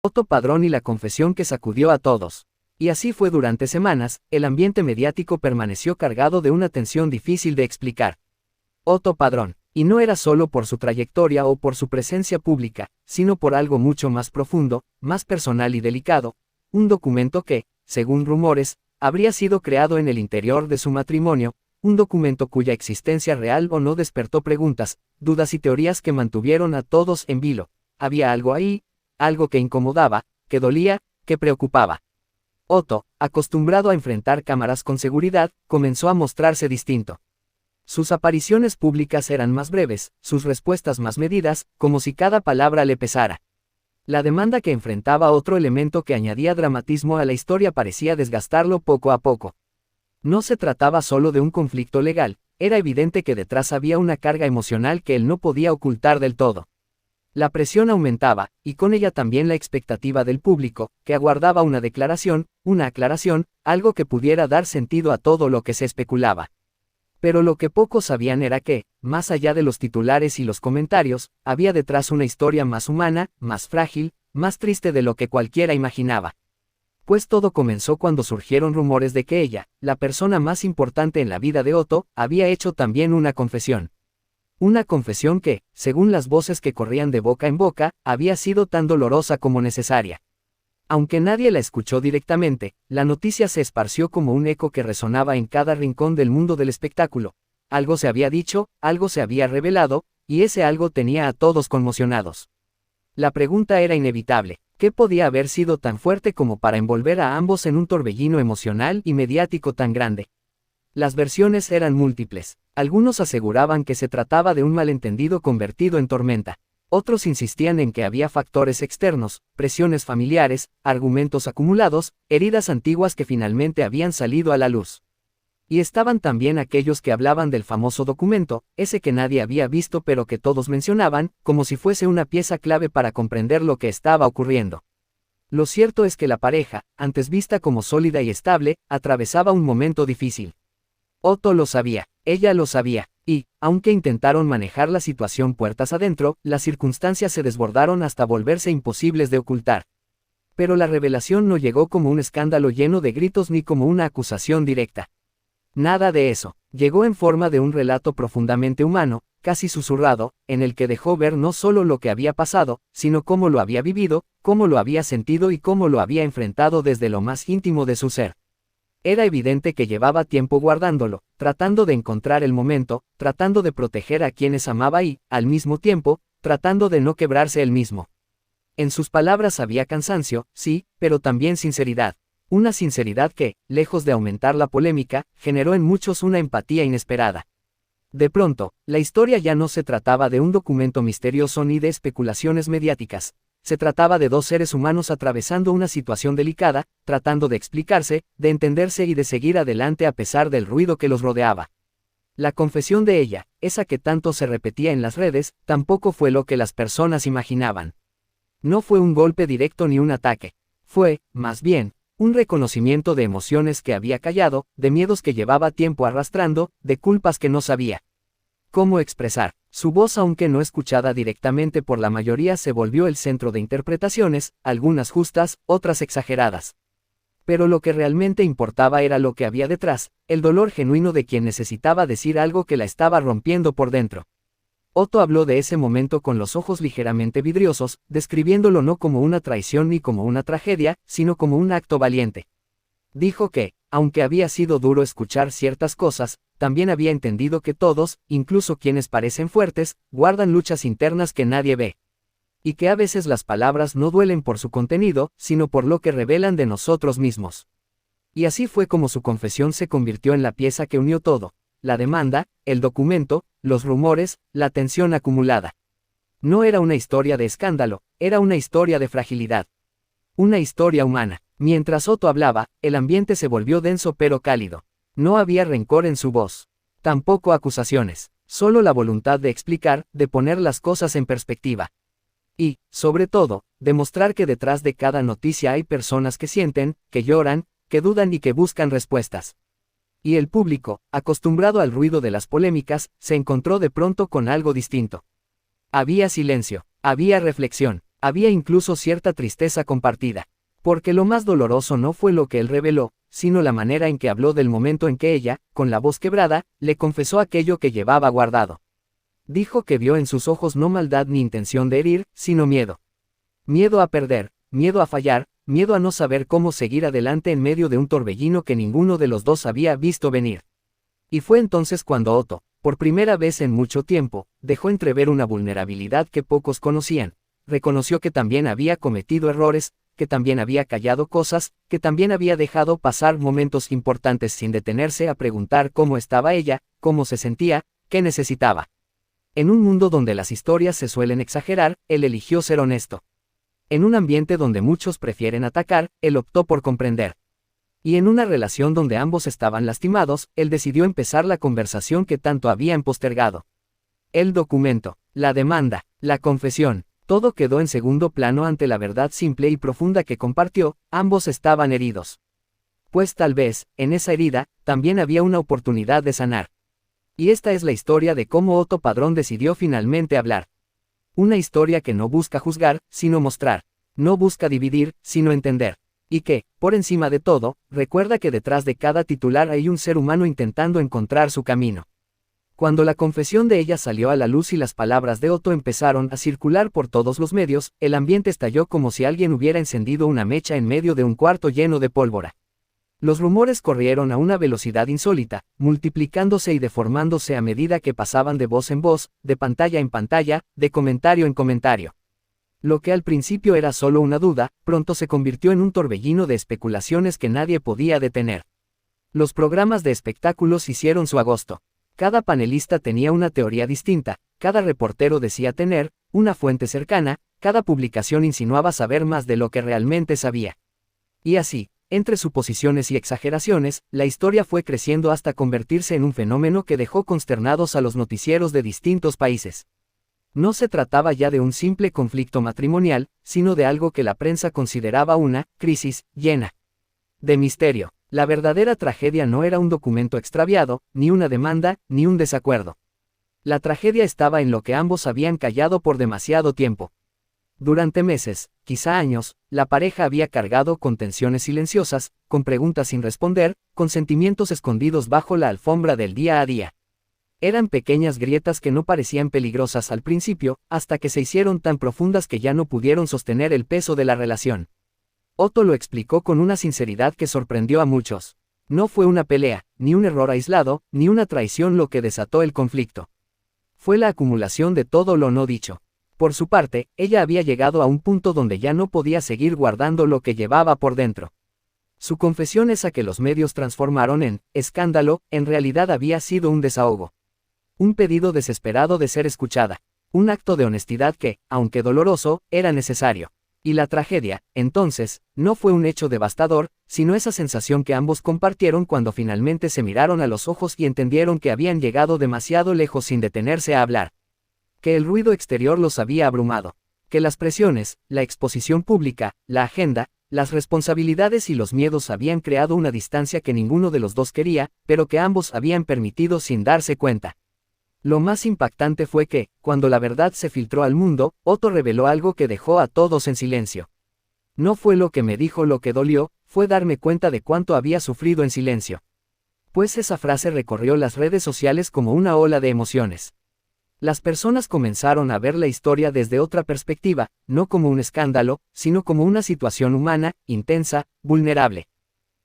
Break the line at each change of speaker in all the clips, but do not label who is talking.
Otto Padrón y la confesión que sacudió a todos. Y así fue durante semanas, el ambiente mediático permaneció cargado de una tensión difícil de explicar. Otto Padrón, y no era solo por su trayectoria o por su presencia pública, sino por algo mucho más profundo, más personal y delicado, un documento que, según rumores, habría sido creado en el interior de su matrimonio, un documento cuya existencia real o no despertó preguntas, dudas y teorías que mantuvieron a todos en vilo. Había algo ahí, algo que incomodaba, que dolía, que preocupaba. Otto, acostumbrado a enfrentar cámaras con seguridad, comenzó a mostrarse distinto. Sus apariciones públicas eran más breves, sus respuestas más medidas, como si cada palabra le pesara. La demanda que enfrentaba, otro elemento que añadía dramatismo a la historia, parecía desgastarlo poco a poco. No se trataba solo de un conflicto legal, era evidente que detrás había una carga emocional que él no podía ocultar del todo. La presión aumentaba, y con ella también la expectativa del público, que aguardaba una declaración, una aclaración, algo que pudiera dar sentido a todo lo que se especulaba. Pero lo que pocos sabían era que, más allá de los titulares y los comentarios, había detrás una historia más humana, más frágil, más triste de lo que cualquiera imaginaba. Pues todo comenzó cuando surgieron rumores de que ella, la persona más importante en la vida de Otto, había hecho también una confesión. Una confesión que, según las voces que corrían de boca en boca, había sido tan dolorosa como necesaria. Aunque nadie la escuchó directamente, la noticia se esparció como un eco que resonaba en cada rincón del mundo del espectáculo. Algo se había dicho, algo se había revelado, y ese algo tenía a todos conmocionados. La pregunta era inevitable: ¿qué podía haber sido tan fuerte como para envolver a ambos en un torbellino emocional y mediático tan grande? Las versiones eran múltiples. Algunos aseguraban que se trataba de un malentendido convertido en tormenta. Otros insistían en que había factores externos, presiones familiares, argumentos acumulados, heridas antiguas que finalmente habían salido a la luz. Y estaban también aquellos que hablaban del famoso documento, ese que nadie había visto pero que todos mencionaban, como si fuese una pieza clave para comprender lo que estaba ocurriendo. Lo cierto es que la pareja, antes vista como sólida y estable, atravesaba un momento difícil. Otto lo sabía, ella lo sabía, y, aunque intentaron manejar la situación puertas adentro, las circunstancias se desbordaron hasta volverse imposibles de ocultar. Pero la revelación no llegó como un escándalo lleno de gritos ni como una acusación directa. Nada de eso, llegó en forma de un relato profundamente humano, casi susurrado, en el que dejó ver no solo lo que había pasado, sino cómo lo había vivido, cómo lo había sentido y cómo lo había enfrentado desde lo más íntimo de su ser. Era evidente que llevaba tiempo guardándolo, tratando de encontrar el momento, tratando de proteger a quienes amaba y, al mismo tiempo, tratando de no quebrarse él mismo. En sus palabras había cansancio, sí, pero también sinceridad. Una sinceridad que, lejos de aumentar la polémica, generó en muchos una empatía inesperada. De pronto, la historia ya no se trataba de un documento misterioso ni de especulaciones mediáticas. Se trataba de dos seres humanos atravesando una situación delicada, tratando de explicarse, de entenderse y de seguir adelante a pesar del ruido que los rodeaba. La confesión de ella, esa que tanto se repetía en las redes, tampoco fue lo que las personas imaginaban. No fue un golpe directo ni un ataque. Fue, más bien, un reconocimiento de emociones que había callado, de miedos que llevaba tiempo arrastrando, de culpas que no sabía cómo expresar. Su voz, aunque no escuchada directamente por la mayoría, se volvió el centro de interpretaciones, algunas justas, otras exageradas. Pero lo que realmente importaba era lo que había detrás, el dolor genuino de quien necesitaba decir algo que la estaba rompiendo por dentro. Otto habló de ese momento con los ojos ligeramente vidriosos, describiéndolo no como una traición ni como una tragedia, sino como un acto valiente. Dijo que, aunque había sido duro escuchar ciertas cosas, también había entendido que todos, incluso quienes parecen fuertes, guardan luchas internas que nadie ve. Y que a veces las palabras no duelen por su contenido, sino por lo que revelan de nosotros mismos. Y así fue como su confesión se convirtió en la pieza que unió todo: la demanda, el documento, los rumores, la tensión acumulada. No era una historia de escándalo, era una historia de fragilidad. Una historia humana. Mientras Otto hablaba, el ambiente se volvió denso pero cálido. No había rencor en su voz. Tampoco acusaciones. Solo la voluntad de explicar, de poner las cosas en perspectiva. Y, sobre todo, demostrar que detrás de cada noticia hay personas que sienten, que lloran, que dudan y que buscan respuestas. Y el público, acostumbrado al ruido de las polémicas, se encontró de pronto con algo distinto. Había silencio, había reflexión, Había incluso cierta tristeza compartida. Porque lo más doloroso no fue lo que él reveló, sino la manera en que habló del momento en que ella, con la voz quebrada, le confesó aquello que llevaba guardado. Dijo que vio en sus ojos no maldad ni intención de herir, sino miedo. Miedo a perder, miedo a fallar, miedo a no saber cómo seguir adelante en medio de un torbellino que ninguno de los dos había visto venir. Y fue entonces cuando Otto, por primera vez en mucho tiempo, dejó entrever una vulnerabilidad que pocos conocían. Reconoció que también había cometido errores, que también había callado cosas, que también había dejado pasar momentos importantes sin detenerse a preguntar cómo estaba ella, cómo se sentía, qué necesitaba. En un mundo donde las historias se suelen exagerar, él eligió ser honesto. En un ambiente donde muchos prefieren atacar, él optó por comprender. Y en una relación donde ambos estaban lastimados, él decidió empezar la conversación que tanto habían postergado. El documento, la demanda, la confesión, todo quedó en segundo plano ante la verdad simple y profunda que compartió. Ambos estaban heridos. Pues tal vez, en esa herida, también había una oportunidad de sanar. Y esta es la historia de cómo Otto Padrón decidió finalmente hablar. Una historia que no busca juzgar, sino mostrar. No busca dividir, sino entender. Y que, por encima de todo, recuerda que detrás de cada titular hay un ser humano intentando encontrar su camino. Cuando la confesión de ella salió a la luz y las palabras de Otto empezaron a circular por todos los medios, el ambiente estalló como si alguien hubiera encendido una mecha en medio de un cuarto lleno de pólvora. Los rumores corrieron a una velocidad insólita, multiplicándose y deformándose a medida que pasaban de voz en voz, de pantalla en pantalla, de comentario en comentario. Lo que al principio era solo una duda, pronto se convirtió en un torbellino de especulaciones que nadie podía detener. Los programas de espectáculos hicieron su agosto. Cada panelista tenía una teoría distinta, cada reportero decía tener una fuente cercana, cada publicación insinuaba saber más de lo que realmente sabía. Y así, entre suposiciones y exageraciones, la historia fue creciendo hasta convertirse en un fenómeno que dejó consternados a los noticieros de distintos países. No se trataba ya de un simple conflicto matrimonial, sino de algo que la prensa consideraba una crisis llena de misterio. La verdadera tragedia no era un documento extraviado, ni una demanda, ni un desacuerdo. La tragedia estaba en lo que ambos habían callado por demasiado tiempo. Durante meses, quizá años, la pareja había cargado con tensiones silenciosas, con preguntas sin responder, con sentimientos escondidos bajo la alfombra del día a día. Eran pequeñas grietas que no parecían peligrosas al principio, hasta que se hicieron tan profundas que ya no pudieron sostener el peso de la relación. Otto lo explicó con una sinceridad que sorprendió a muchos. No fue una pelea, ni un error aislado, ni una traición lo que desató el conflicto. Fue la acumulación de todo lo no dicho. Por su parte, ella había llegado a un punto donde ya no podía seguir guardando lo que llevaba por dentro. Su confesión, esa que los medios transformaron en escándalo, en realidad había sido un desahogo. Un pedido desesperado de ser escuchada. Un acto de honestidad que, aunque doloroso, era necesario. Y la tragedia, entonces, no fue un hecho devastador, sino esa sensación que ambos compartieron cuando finalmente se miraron a los ojos y entendieron que habían llegado demasiado lejos sin detenerse a hablar. Que el ruido exterior los había abrumado. Que las presiones, la exposición pública, la agenda, las responsabilidades y los miedos habían creado una distancia que ninguno de los dos quería, pero que ambos habían permitido sin darse cuenta. Lo más impactante fue que, cuando la verdad se filtró al mundo, Otto reveló algo que dejó a todos en silencio. No fue lo que me dijo lo que dolió, fue darme cuenta de cuánto había sufrido en silencio. Pues esa frase recorrió las redes sociales como una ola de emociones. Las personas comenzaron a ver la historia desde otra perspectiva, no como un escándalo, sino como una situación humana, intensa, vulnerable.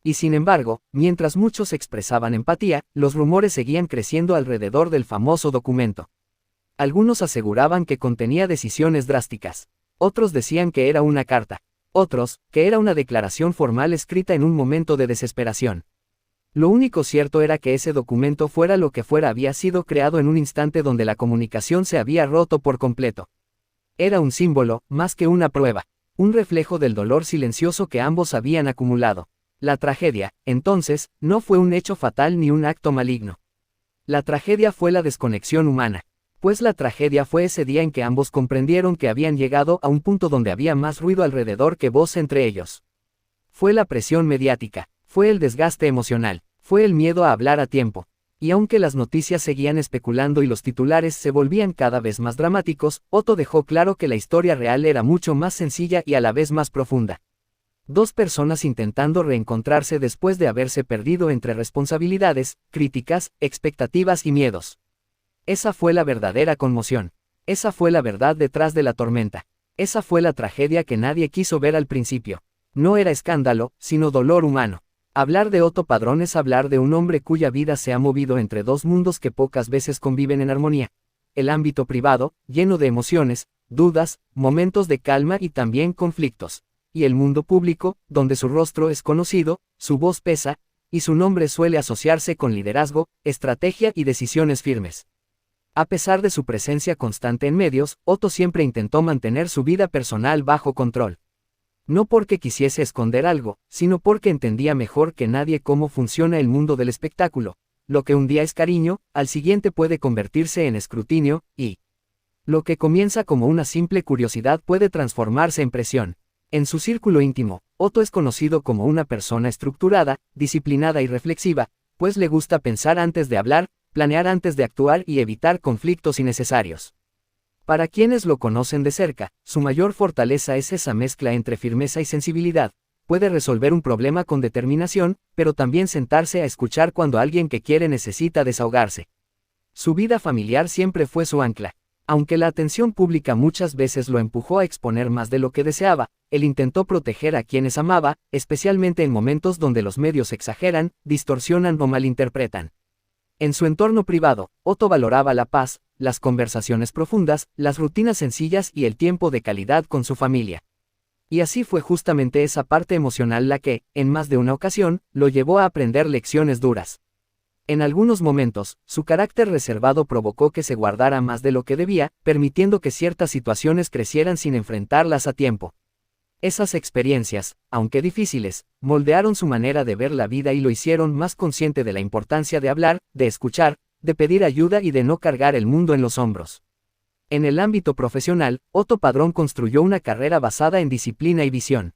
Y sin embargo, mientras muchos expresaban empatía, los rumores seguían creciendo alrededor del famoso documento. Algunos aseguraban que contenía decisiones drásticas. Otros decían que era una carta. Otros, que era una declaración formal escrita en un momento de desesperación. Lo único cierto era que ese documento, fuera lo que fuera, había sido creado en un instante donde la comunicación se había roto por completo. Era un símbolo, más que una prueba. Un reflejo del dolor silencioso que ambos habían acumulado. La tragedia, entonces, no fue un hecho fatal ni un acto maligno. La tragedia fue la desconexión humana. Pues la tragedia fue ese día en que ambos comprendieron que habían llegado a un punto donde había más ruido alrededor que voz entre ellos. Fue la presión mediática, fue el desgaste emocional, fue el miedo a hablar a tiempo. Y aunque las noticias seguían especulando y los titulares se volvían cada vez más dramáticos, Otto dejó claro que la historia real era mucho más sencilla y a la vez más profunda. Dos personas intentando reencontrarse después de haberse perdido entre responsabilidades, críticas, expectativas y miedos. Esa fue la verdadera conmoción. Esa fue la verdad detrás de la tormenta. Esa fue la tragedia que nadie quiso ver al principio. No era escándalo, sino dolor humano. Hablar de Otto Padrón es hablar de un hombre cuya vida se ha movido entre dos mundos que pocas veces conviven en armonía. El ámbito privado, lleno de emociones, dudas, momentos de calma y también conflictos. Y el mundo público, donde su rostro es conocido, su voz pesa, y su nombre suele asociarse con liderazgo, estrategia y decisiones firmes. A pesar de su presencia constante en medios, Otto siempre intentó mantener su vida personal bajo control. No porque quisiese esconder algo, sino porque entendía mejor que nadie cómo funciona el mundo del espectáculo. Lo que un día es cariño, al siguiente puede convertirse en escrutinio, y lo que comienza como una simple curiosidad puede transformarse en presión. En su círculo íntimo, Otto es conocido como una persona estructurada, disciplinada y reflexiva, pues le gusta pensar antes de hablar, planear antes de actuar y evitar conflictos innecesarios. Para quienes lo conocen de cerca, su mayor fortaleza es esa mezcla entre firmeza y sensibilidad. Puede resolver un problema con determinación, pero también sentarse a escuchar cuando alguien que quiere necesita desahogarse. Su vida familiar siempre fue su ancla. Aunque la atención pública muchas veces lo empujó a exponer más de lo que deseaba, él intentó proteger a quienes amaba, especialmente en momentos donde los medios exageran, distorsionan o malinterpretan. En su entorno privado, Otto valoraba la paz, las conversaciones profundas, las rutinas sencillas y el tiempo de calidad con su familia. Y así fue justamente esa parte emocional la que, en más de una ocasión, lo llevó a aprender lecciones duras. En algunos momentos, su carácter reservado provocó que se guardara más de lo que debía, permitiendo que ciertas situaciones crecieran sin enfrentarlas a tiempo. Esas experiencias, aunque difíciles, moldearon su manera de ver la vida y lo hicieron más consciente de la importancia de hablar, de escuchar, de pedir ayuda y de no cargar el mundo en los hombros. En el ámbito profesional, Otto Padrón construyó una carrera basada en disciplina y visión.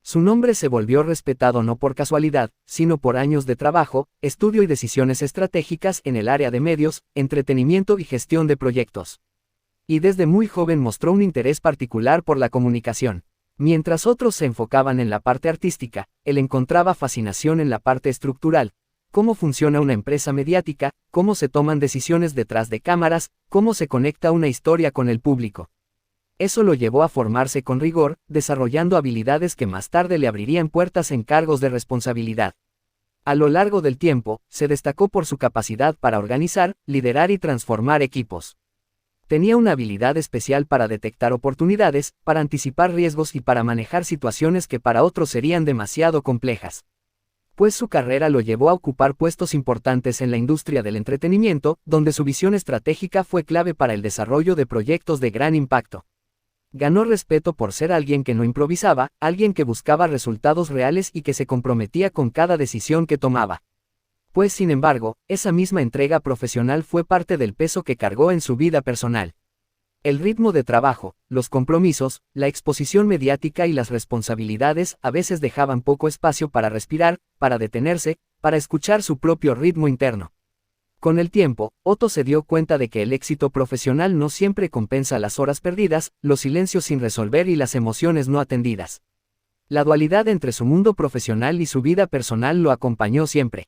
Su nombre se volvió respetado no por casualidad, sino por años de trabajo, estudio y decisiones estratégicas en el área de medios, entretenimiento y gestión de proyectos. Y desde muy joven mostró un interés particular por la comunicación. Mientras otros se enfocaban en la parte artística, él encontraba fascinación en la parte estructural. Cómo funciona una empresa mediática, cómo se toman decisiones detrás de cámaras, cómo se conecta una historia con el público. Eso lo llevó a formarse con rigor, desarrollando habilidades que más tarde le abrirían puertas en cargos de responsabilidad. A lo largo del tiempo, se destacó por su capacidad para organizar, liderar y transformar equipos. Tenía una habilidad especial para detectar oportunidades, para anticipar riesgos y para manejar situaciones que para otros serían demasiado complejas. Pues su carrera lo llevó a ocupar puestos importantes en la industria del entretenimiento, donde su visión estratégica fue clave para el desarrollo de proyectos de gran impacto. Ganó respeto por ser alguien que no improvisaba, alguien que buscaba resultados reales y que se comprometía con cada decisión que tomaba. Pues sin embargo, esa misma entrega profesional fue parte del peso que cargó en su vida personal. El ritmo de trabajo, los compromisos, la exposición mediática y las responsabilidades a veces dejaban poco espacio para respirar, para detenerse, para escuchar su propio ritmo interno. Con el tiempo, Otto se dio cuenta de que el éxito profesional no siempre compensa las horas perdidas, los silencios sin resolver y las emociones no atendidas. La dualidad entre su mundo profesional y su vida personal lo acompañó siempre.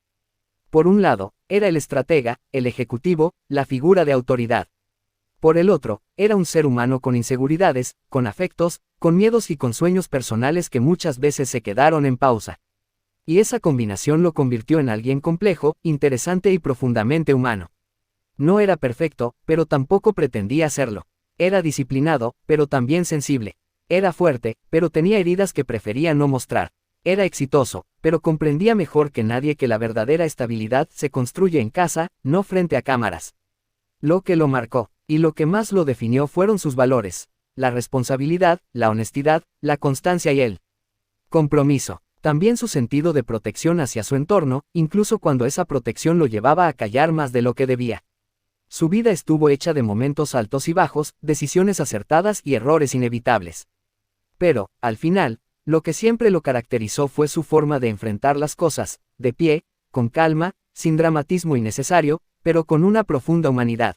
Por un lado, era el estratega, el ejecutivo, la figura de autoridad. Por el otro, era un ser humano con inseguridades, con afectos, con miedos y con sueños personales que muchas veces se quedaron en pausa. Y esa combinación lo convirtió en alguien complejo, interesante y profundamente humano. No era perfecto, pero tampoco pretendía serlo. Era disciplinado, pero también sensible. Era fuerte, pero tenía heridas que prefería no mostrar. Era exitoso, pero comprendía mejor que nadie que la verdadera estabilidad se construye en casa, no frente a cámaras. Lo que lo marcó, y lo que más lo definió fueron sus valores: la responsabilidad, la honestidad, la constancia y el compromiso. También su sentido de protección hacia su entorno, incluso cuando esa protección lo llevaba a callar más de lo que debía. Su vida estuvo hecha de momentos altos y bajos, decisiones acertadas y errores inevitables. Pero, al final, lo que siempre lo caracterizó fue su forma de enfrentar las cosas, de pie, con calma, sin dramatismo innecesario, pero con una profunda humanidad.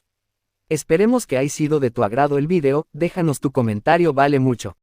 Esperemos que haya sido de tu agrado el video, déjanos tu comentario, vale mucho.